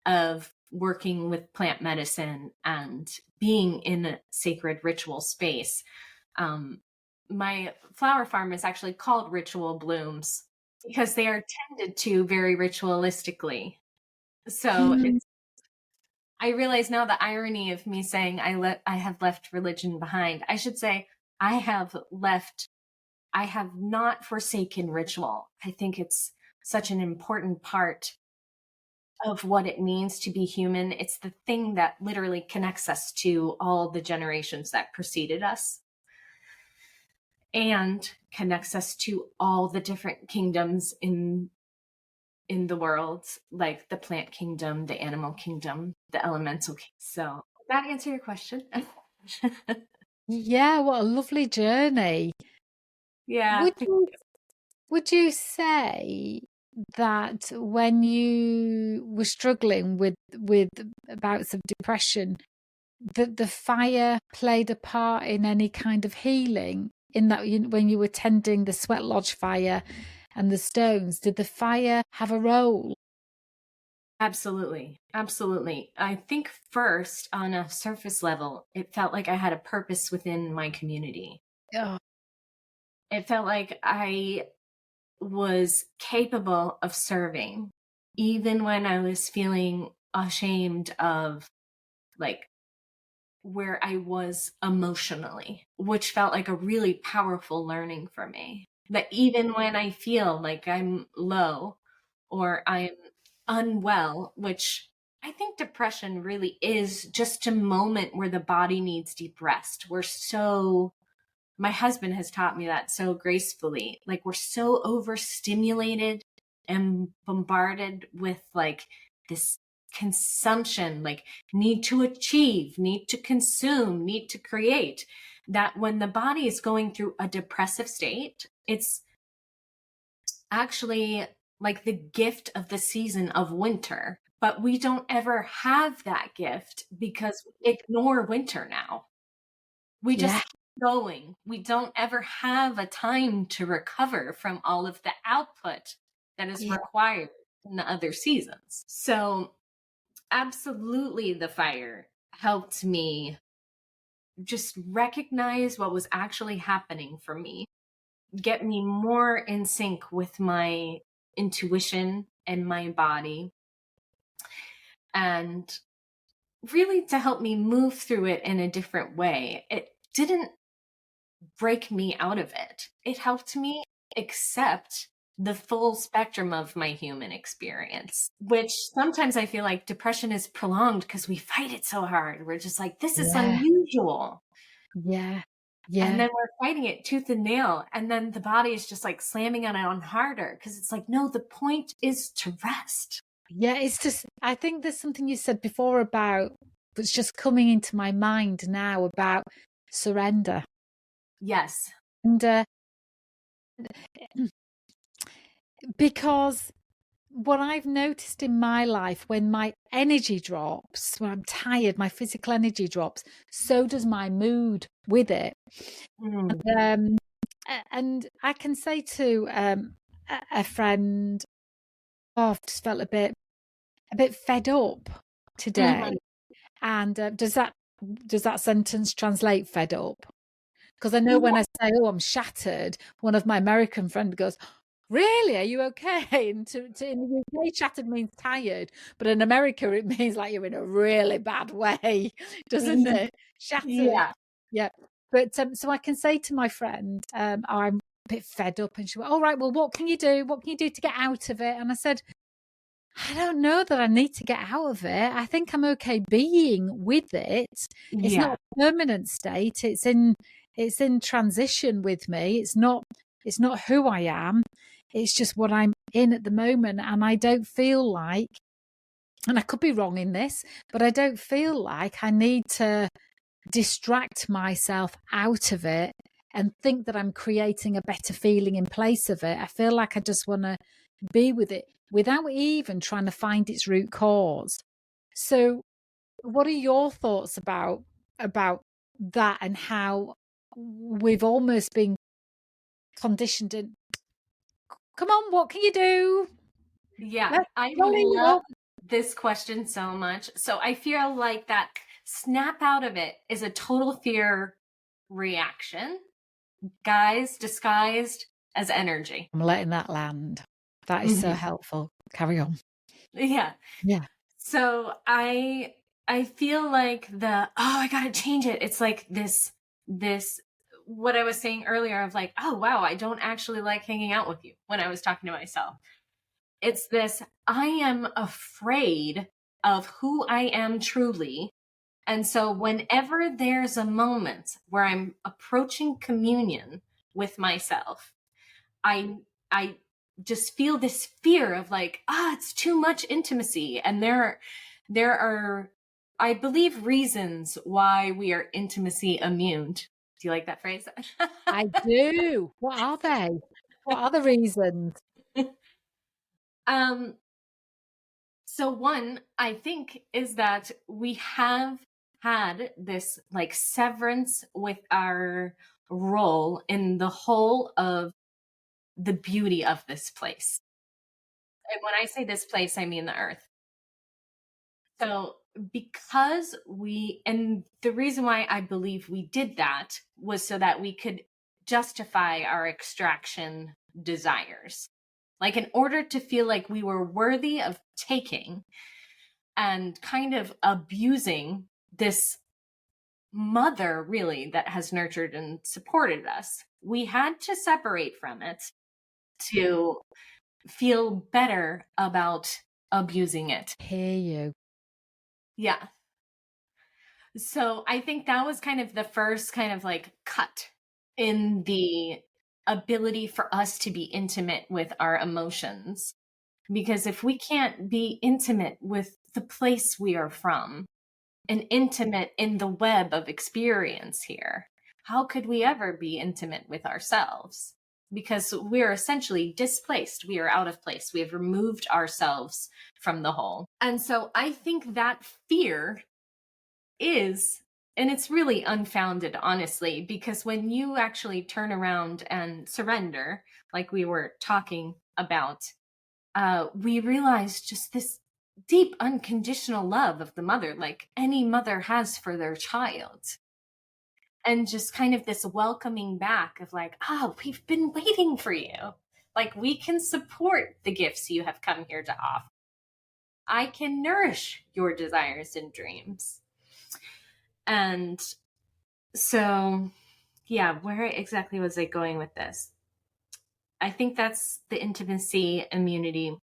of working with plant medicine and being in a sacred ritual space. My flower farm is actually called Ritual Blooms because they are tended to very ritualistically. So Mm. it's, I realize now the irony of me saying I have left religion behind. I should say I have not forsaken ritual. I think it's such an important part of what it means to be human. It's the thing that literally connects us to all the generations that preceded us and connects us to all the different kingdoms in the world, like the plant kingdom, the animal kingdom, the elemental kingdom. So that answer your question? Yeah, what a lovely journey. Yeah. Would you would you say that when you were struggling with bouts of depression, that the fire played a part in any kind of healing? In that, when you were tending the sweat lodge fire and the stones, did the fire have a role? Absolutely. Absolutely. I think first, on a surface level, it felt like I had a purpose within my community. Oh, It felt like I was capable of serving, even when I was feeling ashamed of like where I was emotionally, which felt like a really powerful learning for me. That even when I feel like I'm low or I'm unwell, which I think depression really is just a moment where the body needs deep rest. My husband has taught me that so gracefully. Like, we're so overstimulated and bombarded with like this consumption, like need to achieve, need to consume, need to create, that when the body is going through a depressive state, it's actually like the gift of the season of winter. But we don't ever have that gift because we ignore winter now. We yeah, just keep going. We don't ever have a time to recover from all of the output that is yeah. required in the other seasons. So, absolutely, the fire helped me just recognize what was actually happening for me, get me more in sync with my intuition and my body, and really to help me move through it in a different way. It didn't break me out of it. It helped me accept the full spectrum of my human experience, which sometimes I feel like depression is prolonged because we fight it so hard. We're just like, this is Yeah. unusual. Yeah. And Yeah. then we're fighting it tooth and nail. And then the body is just like slamming on it on harder because it's like, no, the point is to rest. Yeah. It's just, I think there's something you said before about, that's just coming into my mind now about surrender. Yes. And because what I've noticed in my life, when my energy drops, when I'm tired, my physical energy drops, so does my mood with it. Mm. And I can say to a friend, oh, I've just felt a bit fed up today. Mhm. And does that sentence translate fed up? Because I know when Yeah. I say, oh, I'm shattered, one of my American friends goes, really? Are you okay? And in the UK, shattered means tired, but in America, it means like you're in a really bad way, doesn't it? Shattered. Yeah. Yeah. But so I can say to my friend, I'm a bit fed up. And she went, all right, well, what can you do? What can you do to get out of it? And I said, I don't know that I need to get out of it. I think I'm okay being with it. It's not Yeah. a permanent state. It's in transition with me. It's not who I am. It's just what I'm in at the moment. And I don't feel like, and I could be wrong in this, but I don't feel like I need to distract myself out of it and think that I'm creating a better feeling in place of it. I feel like I just want to be with it without even trying to find its root cause. So, what are your thoughts about that and how we've almost been conditioned in, come on, what can you do? Yeah. Let's I jolly you love up. this question so much. So I feel like that snap out of it is a total fear reaction, guys, disguised as energy. I'm letting that land. That is so Mhm. helpful. Carry on. Yeah. Yeah. So I feel like I gotta change it. It's like this what I was saying earlier of like, oh wow, I don't actually like hanging out with you when I was talking to myself. It's this, I am afraid of who I am truly. And so whenever there's a moment where I'm approaching communion with myself, I just feel this fear of like, it's too much intimacy. And there are, I believe, reasons why we are intimacy immune. Do you like that phrase? I do. What are they? What are the reasons? um, so one, I think, is that we have had this like severance with our role in the whole of the beauty of this place. And when I say this place, I mean the earth. So, because and the reason why I believe we did that was so that we could justify our extraction desires. Like, in order to feel like we were worthy of taking and kind of abusing this mother, really, that has nurtured and supported us, we had to separate from it to feel better about abusing it. Hear you. Yeah. So I think that was kind of the first kind of like cut in the ability for us to be intimate with our emotions. Because if we can't be intimate with the place we are from and intimate in the web of experience here, how could we ever be intimate with ourselves? Because we're essentially displaced. We are out of place. We have removed ourselves from the whole. And so I think that fear is, and it's really unfounded, honestly, because when you actually turn around and surrender, like we were talking about, we realize just deep unconditional love of the mother, like any mother has for their child. And just kind of this welcoming back of like, oh, we've been waiting for you. Like, we can support the gifts you have come here to offer. I can nourish your desires and dreams. And so, yeah, where exactly was I going with this? I think that's the intimacy, immunity,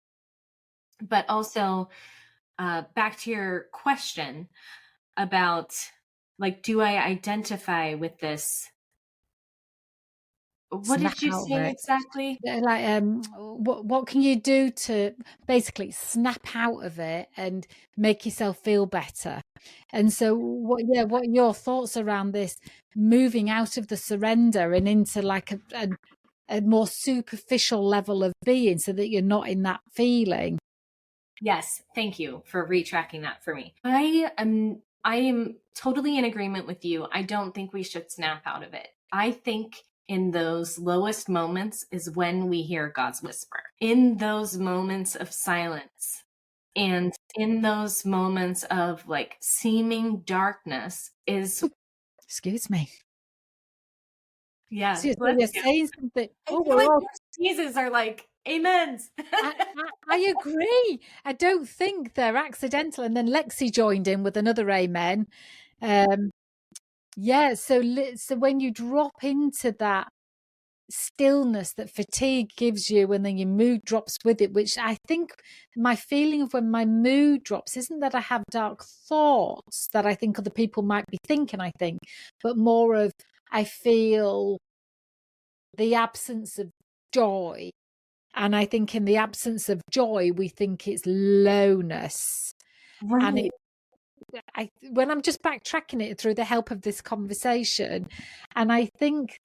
but also back to your question about, like, do I identify with this? What Snap did you out of say it. exactly? Like, what can you do to basically snap out of it and make yourself feel better? And so, what are your thoughts around this moving out of the surrender and into like a more superficial level of being, so that you're not in that feeling? Yes, thank you for retracking that for me. I am totally in agreement with you. I don't think we should snap out of it. I think in those lowest moments is when we hear God's whisper. In those moments of silence and in those moments of like seeming darkness is, Excuse me. yeah, So bless you're you. saying something. I Oh, feel we're like all. those Jesus are like amens. I agree. I don't think they're accidental. And then Lexi joined in with another amen. Um, yeah. So when you drop into that stillness that fatigue gives you, and then your mood drops with it, which I think my feeling of when my mood drops isn't that I have dark thoughts that I think other people might be thinking, I think, but more of I feel the absence of joy. And I think in the absence of joy, we think it's lowness. And Right. when I'm just backtracking it through the help of this conversation, and I think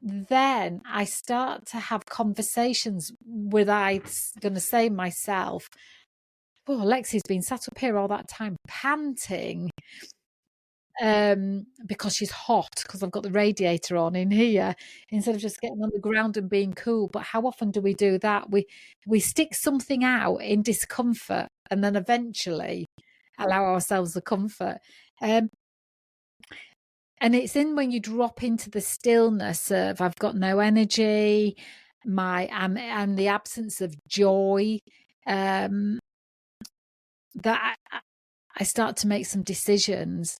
then I start to have conversations with, I'm going to say myself, oh, Lexi's been sat up here all that time panting. Because she's hot, because I've got the radiator on in here, instead of just getting on the ground and being cool. But how often do we do that? We stick something out in discomfort and then eventually allow ourselves the comfort. And it's in when you drop into the stillness of I've got no energy, I'm the absence of joy, that I start to make some decisions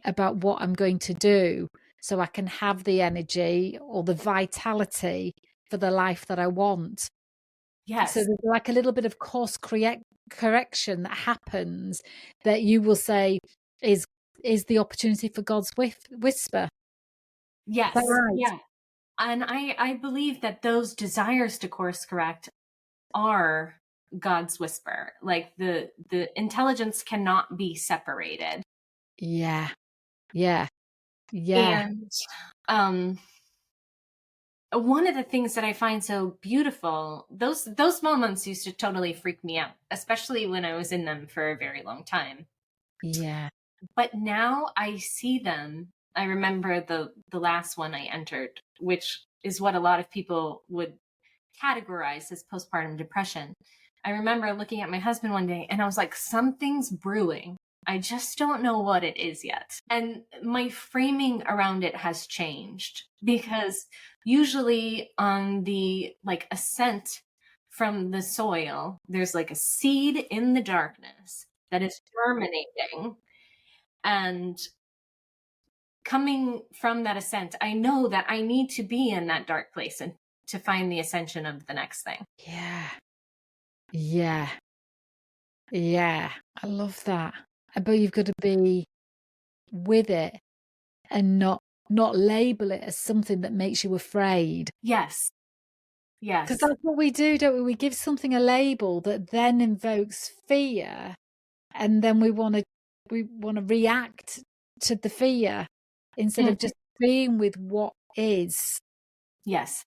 about what I'm going to do, so I can have the energy or the vitality for the life that I want. So Yes. there's like a little bit of course correction that happens, that you will say is the opportunity for God's whisper. Is that Yes. right? Yeah. And I believe that those desires to course correct are God's whisper. Like the intelligence cannot be separated. Yeah. Yeah. Yeah. And um one of the things that I find so beautiful, those moments used to totally freak me out, especially when I was in them for a very long time. Yeah. But now I see them. I remember the last one I entered, which is what a lot of people would categorized as postpartum depression. I remember looking at my husband one day and I was like, something's brewing. I just don't know what it is yet. And my framing around it has changed, because usually on the like ascent from the soil, there's like a seed in the darkness that is germinating. And coming from that ascent, I know that I need to be in that dark place and to find the ascension of the next thing. Yeah. Yeah. Yeah. I love that. But you've got to be with it and not label it as something that makes you afraid. Yes. Because Yes. that's what we do, don't we? We give something a label that then invokes fear, and then we want to react to the fear instead of Mhm. just being with what is. Yes.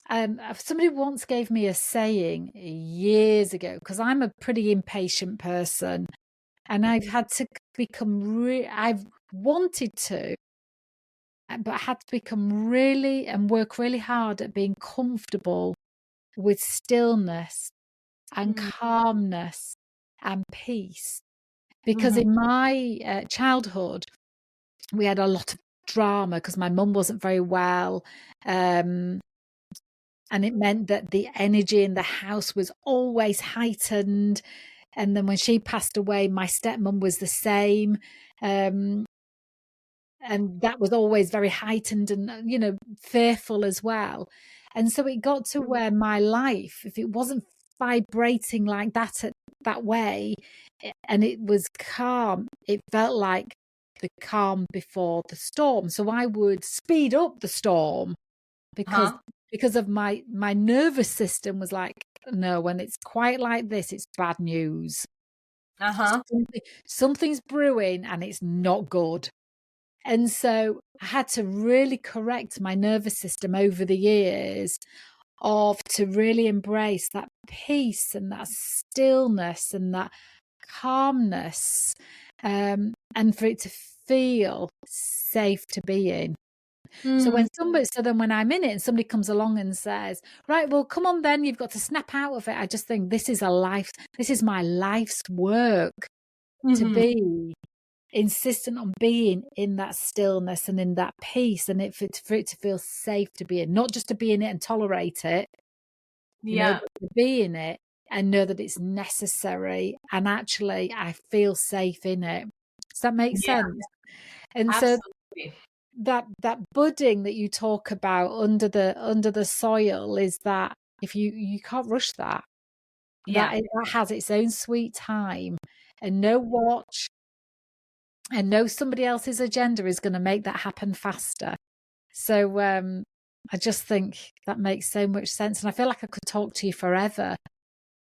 Somebody once gave me a saying years ago, because I'm a pretty impatient person, and I've had to become I've wanted to, but I had to become really and work really hard at being comfortable with stillness and Mm. calmness and peace. Because in my childhood, we had a lot of drama because my mum wasn't very well. And it meant that the energy in the house was always heightened. And then when she passed away, my stepmom was the same. And that was always very heightened and, fearful as well. And so it got to where my life, if it wasn't vibrating like that way, and it was calm, it felt like the calm before the storm. So I would speed up the storm because of my nervous system was like, no, when it's quiet like this, it's bad news. Something's brewing and it's not good. And so I had to really correct my nervous system over the years to really embrace that peace and that stillness and that calmness, and for it to feel safe to be in. So then when I'm in it and somebody comes along and says, right, well, come on then, you've got to snap out of it. I just think this is my life's work to be insistent on being in that stillness and in that peace, and for it to feel safe to be in, not just to be in it and tolerate it, but to be in it and know that it's necessary, and actually I feel safe in it. Does that make sense? And absolutely. So that budding that you talk about under the soil is that if you can't rush that. That has its own sweet time, and no watch and no somebody else's agenda is going to make that happen faster. So I just think that makes so much sense, and I feel like I could talk to you forever.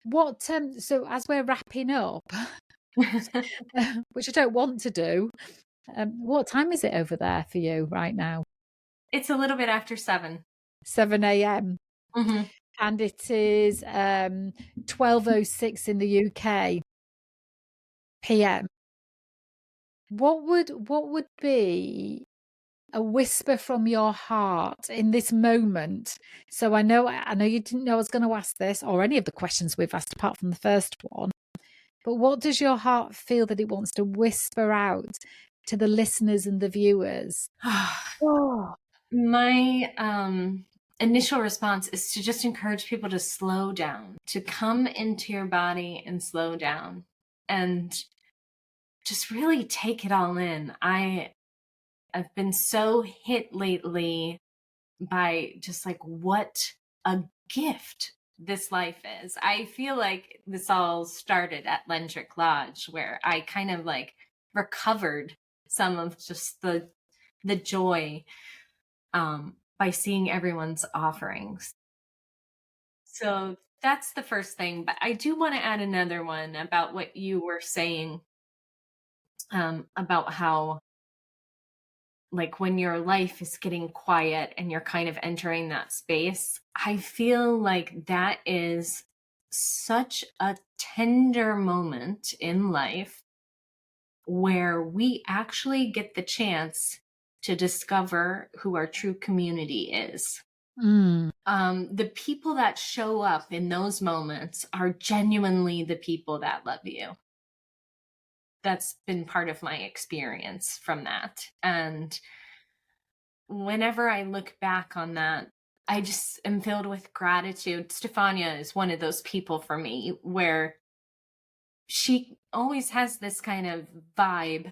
What so as we're wrapping up, which I don't want to do, what time is it over there for you right now? It's a little bit after 7 a.m. And it is 12:06 in the UK PM. What would be a whisper from your heart in this moment? So I know you didn't know I was going to ask this or any of the questions we've asked apart from the first one, but what does your heart feel that it wants to whisper out to the listeners and the viewers? My initial response is to just encourage people to slow down, to come into your body and slow down and just really take it all in. I've been so hit lately by just like what a gift this life is. I feel like this all started at Lendrick Lodge, where I kind of like recovered some of just the joy by seeing everyone's offerings. So that's the first thing. But I do want to add another one about what you were saying, about how, like, when your life is getting quiet and you're kind of entering that space, I feel like that is such a tender moment in life where we actually get the chance to discover who our true community is. The people that show up in those moments are genuinely the people that love you. That's been part of my experience from that. And whenever I look back on that, I just am filled with gratitude. Stefania is one of those people for me where she always has this kind of vibe,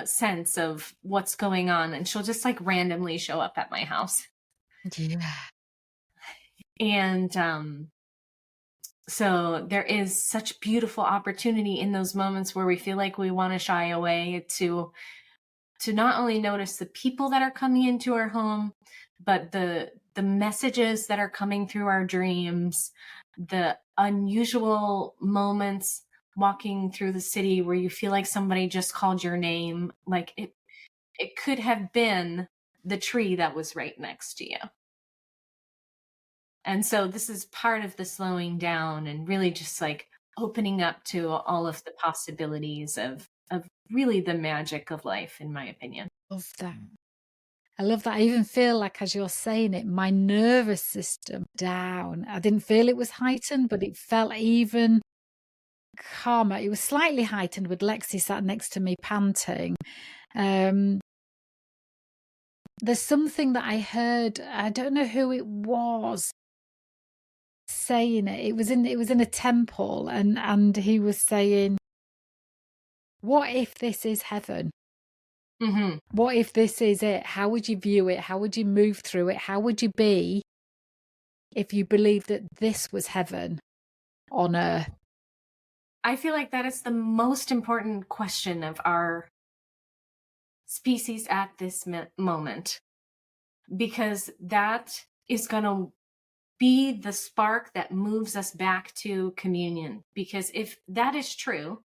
sense of what's going on, and she'll just like randomly show up at my house. Yeah. And so there is such beautiful opportunity in those moments where we feel like we want to shy away to not only notice the people that are coming into our home, but the messages that are coming through our dreams, the unusual moments walking through the city where you feel like somebody just called your name. Like it could have been the tree that was right next to you. And so this is part of the slowing down and really just like opening up to all of the possibilities of really the magic of life, in my opinion. Love that. I love that. I even feel like, as you're saying it, my nervous system down. I didn't feel it was heightened, but it felt even calmer. It was slightly heightened with Lexi sat next to me panting. There's something that I heard, I don't know who it was saying it. It was in a temple, and he was saying, what if this is heaven? Mm-hmm. What if this is it? How would you view it? How would you move through it? How would you be if you believed that this was heaven on earth? I feel like that is the most important question of our species at this moment, because that is going to be the spark that moves us back to communion. Because if that is true,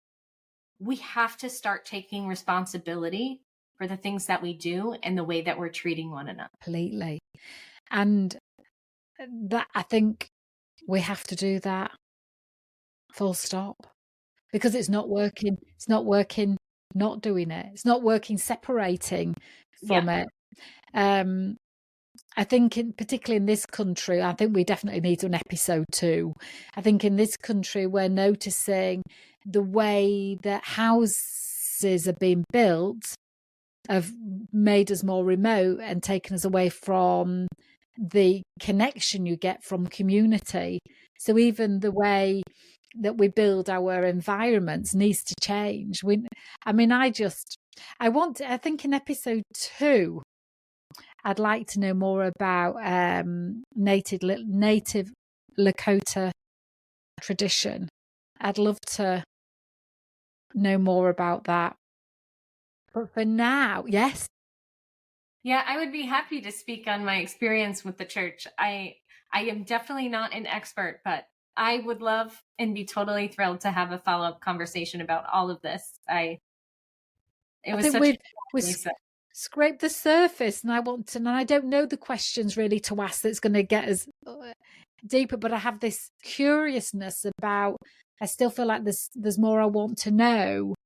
we have to start taking responsibility for the things that we do and the way that we're treating one another. Completely. And that, I think we have to do that, full stop, because it's not working. It's not working not doing it. It's not working separating from it. I think particularly in this country, I think we definitely need an episode 2. I think in this country, we're noticing the way that houses are being built have made us more remote and taken us away from the connection you get from community. So even the way that we build our environments needs to change. I think in episode 2, I'd like to know more about native Lakota tradition. I'd love to know more about that. But for now, yes. Yeah, I would be happy to speak on my experience with the church. I am definitely not an expert, but I would love and be totally thrilled to have a follow-up conversation about all of this. I think we've scraped the surface, and I don't know the questions really to ask that's going to get us deeper, but I have this curiousness about, I still feel like there's more I want to know.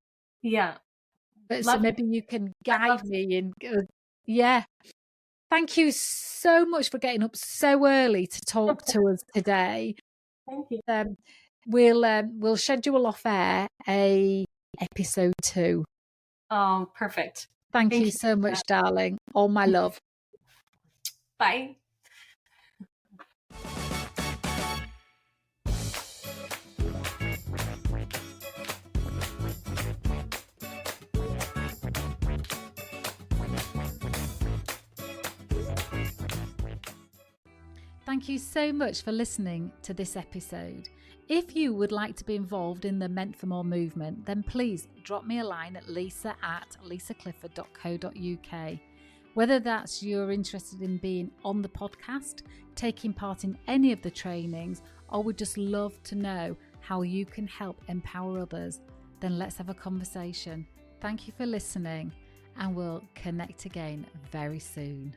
Yeah. But so maybe you can guide me and yeah. Thank you so much for getting up so early to talk to us today. Thank you. We'll schedule off air a episode 2. Oh, perfect. Thank you so much, darling. All my love. Bye. Thank you so much for listening to this episode. If you would like to be involved in the Meant for More movement, then please drop me a line at lisa@lisaclifford.co.uk. Whether that's you're interested in being on the podcast, taking part in any of the trainings, or would just love to know how you can help empower others, then let's have a conversation. Thank you for listening, and we'll connect again very soon.